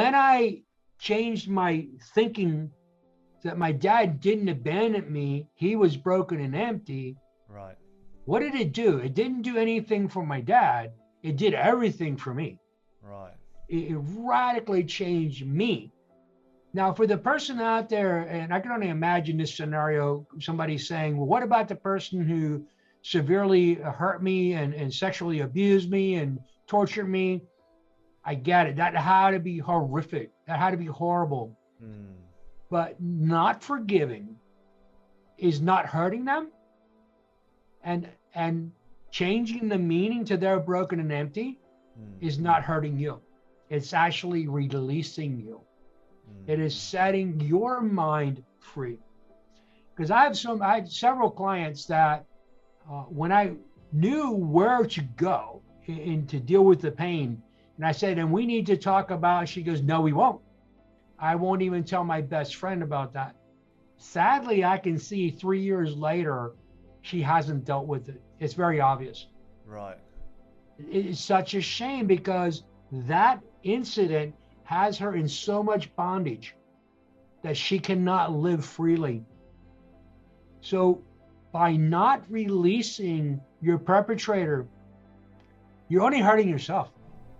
when I changed my thinking that my dad didn't abandon me, he was broken and empty. Right. What did it do? It didn't do anything for my dad. It did everything for me. Right. It radically changed me. Now, for the person out there, and I can only imagine this scenario, somebody saying, well, what about the person who severely hurt me and sexually abused me and tortured me? I get it. That had to be horrific. That had to be horrible. But not forgiving is not hurting them, and changing the meaning to they're broken and empty is not hurting you. It's actually releasing you. It is setting your mind free. Because I had several clients that when I knew where to go and to deal with the pain, and I said, and we need to talk about, she goes, no, we won't. I won't even tell my best friend about that. Sadly, I can see 3 years later, she hasn't dealt with it. It's very obvious. Right. It's such a shame because that incident has her in so much bondage that she cannot live freely. So by not releasing your perpetrator, you're only hurting yourself.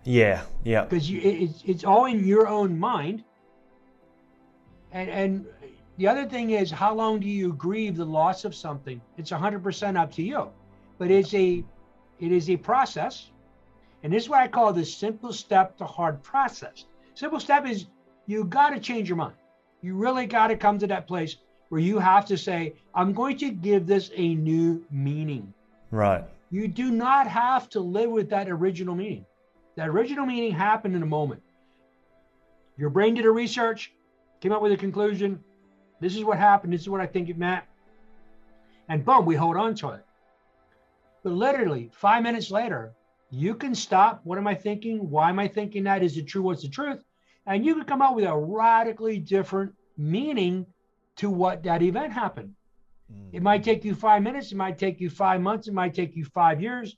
Yeah. Because it's all in your own mind. And the other thing is, how long do you grieve the loss of something? It's 100% up to you. But it is a process. And this is what I call the simple step to hard process. Simple step is you got to change your mind. You really got to come to that place where you have to say, I'm going to give this a new meaning. Right. You do not have to live with that original meaning. That original meaning happened in a moment. Your brain did a research, came up with a conclusion. This is what happened. This is what I think it meant. And boom, we hold on to it. But literally 5 minutes later, you can stop. What am I thinking? Why am I thinking that? Is it true? What's the truth? And you can come up with a radically different meaning to what that event happened. It might take you 5 minutes. It might take you 5 months. It might take you 5 years.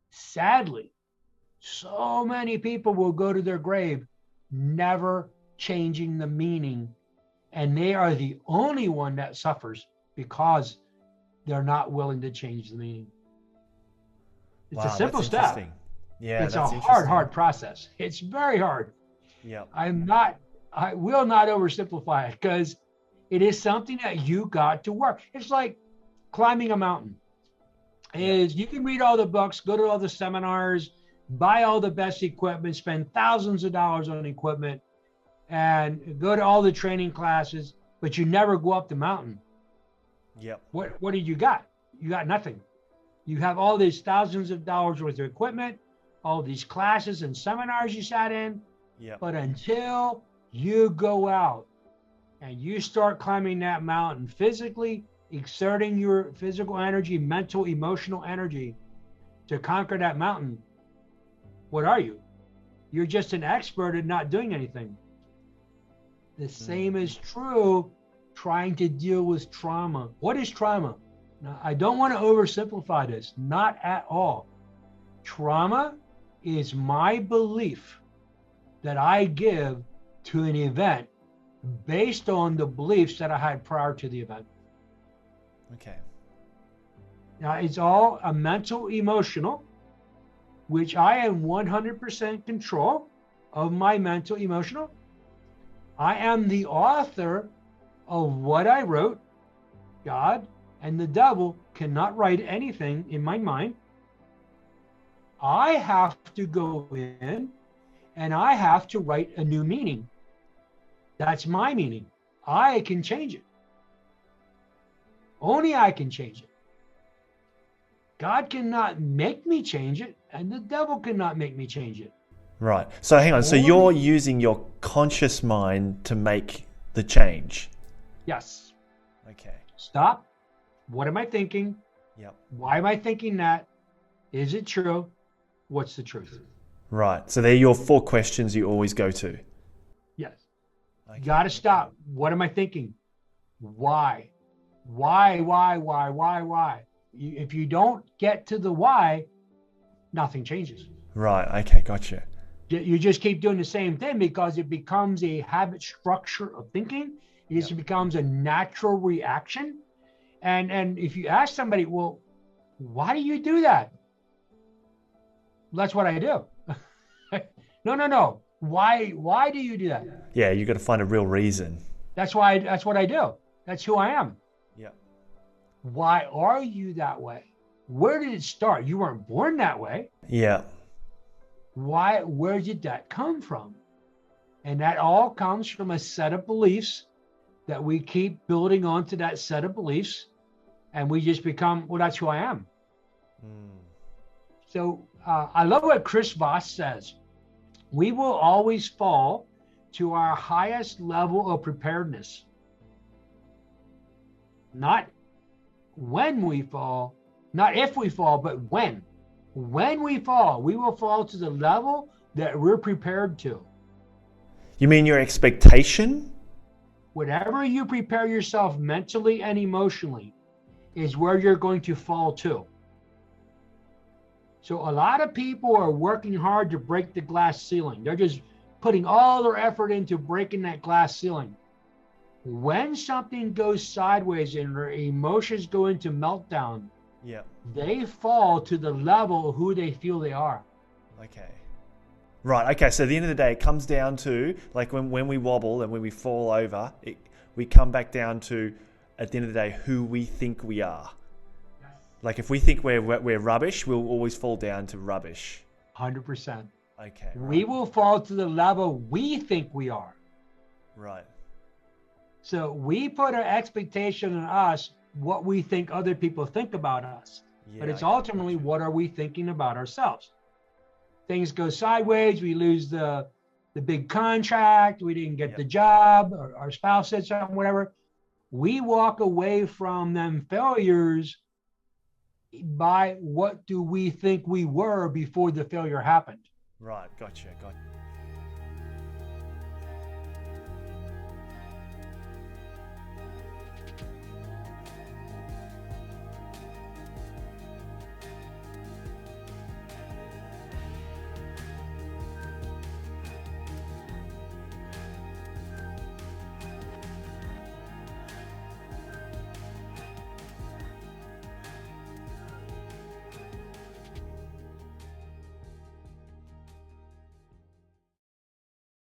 Sadly, so many people will go to their grave never changing the meaning. And they are the only one that suffers because they're not willing to change the meaning. It's a simple step. Yeah, it's a hard process. It's very hard. Yeah. I will not oversimplify it because it is something that you got to work. It's like climbing a mountain. You can read all the books, go to all the seminars, buy all the best equipment, spend thousands of dollars on equipment, and go to all the training classes, but you never go up the mountain. Yep. What did you got? You got nothing. You have all these thousands of dollars worth of equipment, all these classes and seminars you sat in. Yep. But until you go out and you start climbing that mountain physically, exerting your physical energy, mental, emotional energy to conquer that mountain, what are you? You're just an expert at not doing anything. The same is true trying to deal with trauma. What is trauma? Now, I don't want to oversimplify this, not at all. Trauma is my belief that I give to an event based on the beliefs that I had prior to the event. Okay. Now, it's all a mental, emotional, which I am 100% control of my mental, emotional. I am the author of what I wrote. God and the devil cannot write anything in my mind. I have to go in and I have to write a new meaning. That's my meaning. I can change it. Only I can change it. God cannot make me change it, and the devil cannot make me change it. Right. So hang on. So you're using your conscious mind to make the change. Yes. Okay. Stop. What am I thinking? Yep. Why am I thinking that? Is it true? What's the truth? Right. So they're your 4 questions you always go to. Yes. Okay. You got to stop. What am I thinking? Why? Why? If you don't get to the why, nothing changes. Right. Okay. Gotcha. You just keep doing the same thing because it becomes a habit structure of thinking. It just becomes a natural reaction. And if you ask somebody, well, why do you do that? That's what I do. No. Why do you do that? Yeah, you got to find a real reason. That's what I do. That's who I am. Yeah. Why are you that way? Where did it start? You weren't born that way. Yeah. Where did that come from? And that all comes from a set of beliefs that we keep building onto that set of beliefs. And we just become, well, that's who I am. So I love what Chris Voss says. We will always fall to our highest level of preparedness. Not when we fall, not if we fall, but when. When we fall, we will fall to the level that we're prepared to. You mean your expectation? Whatever you prepare yourself mentally and emotionally is where you're going to fall to. So a lot of people are working hard to break the glass ceiling. They're just putting all their effort into breaking that glass ceiling. When something goes sideways and their emotions go into meltdown, they fall to the level of who they feel they are. Okay. Right. Okay. So at the end of the day, it comes down to, like, when we wobble and when we fall over, we come back down to, at the end of the day, who we think we are. Yes. Like, if we think we're rubbish, we'll always fall down to rubbish. 100%. Okay. Right. We will fall to the level we think we are. Right. So we put an expectation on us, what we think other people think about us. Yeah, but it's ultimately, what are we thinking about ourselves? Things go sideways, we lose the big contract, we didn't get the job, or our spouse said something, whatever. We walk away from them failures by what do we think we were before the failure happened. Right, gotcha.